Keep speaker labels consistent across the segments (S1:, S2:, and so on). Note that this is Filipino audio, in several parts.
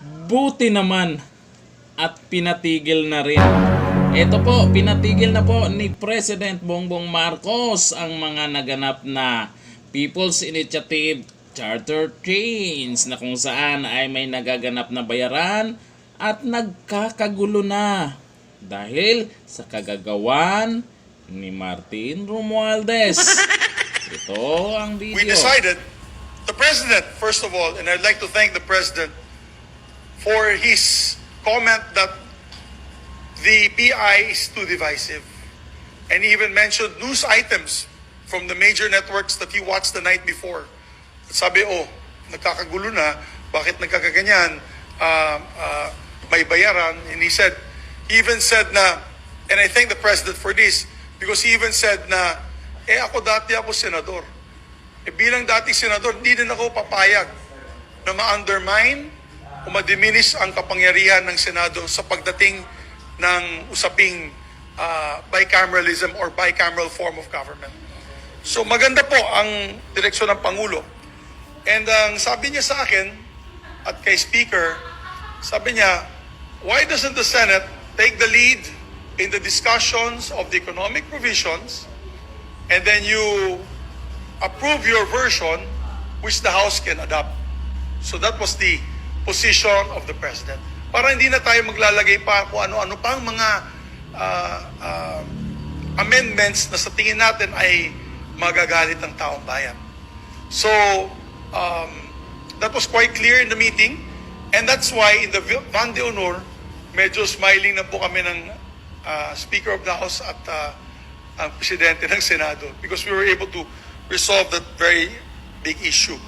S1: Buti naman at pinatigil na rin. Ito po, pinatigil na po ni President Bongbong Marcos ang mga naganap na People's Initiative Charter Trains na kung saan ay may nagaganap na bayaran at nagkakagulo na dahil sa kagagawan ni Martin Romualdez. Ito ang video.
S2: We decided, the President, first of all, and I'd like to thank the President for his comment that the PI is too divisive, and he even mentioned news items from the major networks that he watched the night before. At sabi, nagkakagulo na, bakit nagkakaganyan, may bayaran, and he even said na, and I thank the President for this, because he even said na, dati ako senador. Bilang dating senador, hindi din ako papayag na ma-undermine o ma-diminish ang kapangyarihan ng Senado sa pagdating ng usaping bicameralism or bicameral form of government. So maganda po ang direksyon ng Pangulo. And ang sabi niya sa akin at kay Speaker, sabi niya, why doesn't the Senate take the lead in the discussions of the economic provisions and then you approve your version which the House can adopt? So that was the position of the President. Para hindi na tayo maglalagay pa kung ano-ano pang mga amendments na sa tingin natin ay magagalit ng taong bayan. So, that was quite clear in the meeting, and that's why in the Van de Honor, medyo smiling na po kami ng Speaker of the House at ang Presidente ng Senado, because we were able to resolve that very big issue.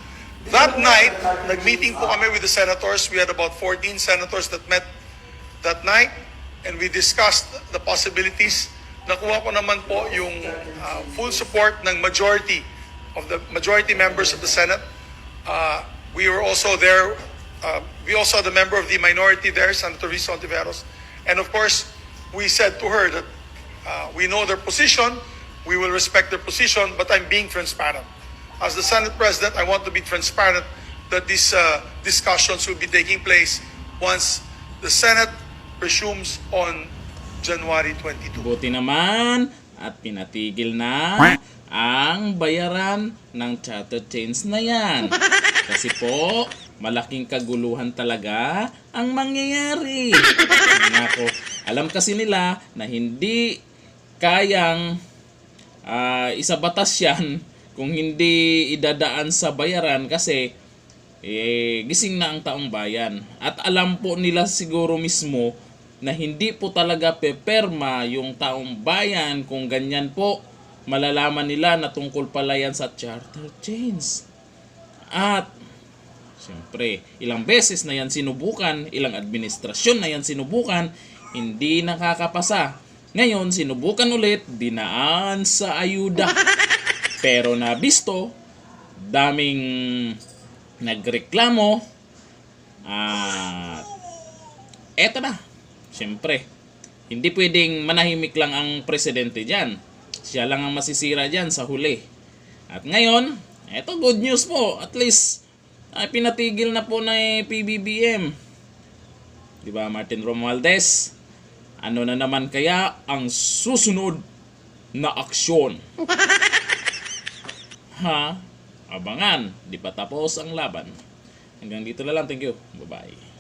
S2: That night, nag-meeting po kami with the senators. We had about 14 senators that met that night, and we discussed the possibilities. Nakuha ko naman po yung full support ng majority members of the Senate. We were also there. We also had a member of the minority there, Senator Risa Ontiveros. And of course, we said to her that we know their position, we will respect their position, but I'm being transparent. As the Senate President, I want to be transparent that these discussions will be taking place once the Senate resumes on January 22.
S1: Buti naman at pinatigil na ang bayaran ng charter chains na yan. Kasi po, malaking kaguluhan talaga ang mangyayari. Nako, alam kasi nila na hindi kayang isabatas yan kung hindi idadaan sa bayaran kasi gising na ang taong bayan. At alam po nila siguro mismo na hindi po talaga peperma yung taong bayan kung ganyan po malalaman nila na tungkol pala yan sa charter chains. At siyempre, ilang beses na yan sinubukan, ilang administrasyon na yan sinubukan, hindi nakakapasa. Ngayon, sinubukan ulit, dinaan sa ayuda. Pero nabisto, daming nagreklamo, at eto na. Siyempre, hindi pwedeng manahimik lang ang presidente dyan. Siya lang ang masisira dyan sa huli. At ngayon, eto good news po. At least, ay pinatigil na po na PBBM. Diba, Martin Romualdez? Ano na naman kaya ang susunod na aksyon? Abangan, di pa tapos ang laban. Hanggang dito na lang, thank you. Bye-bye.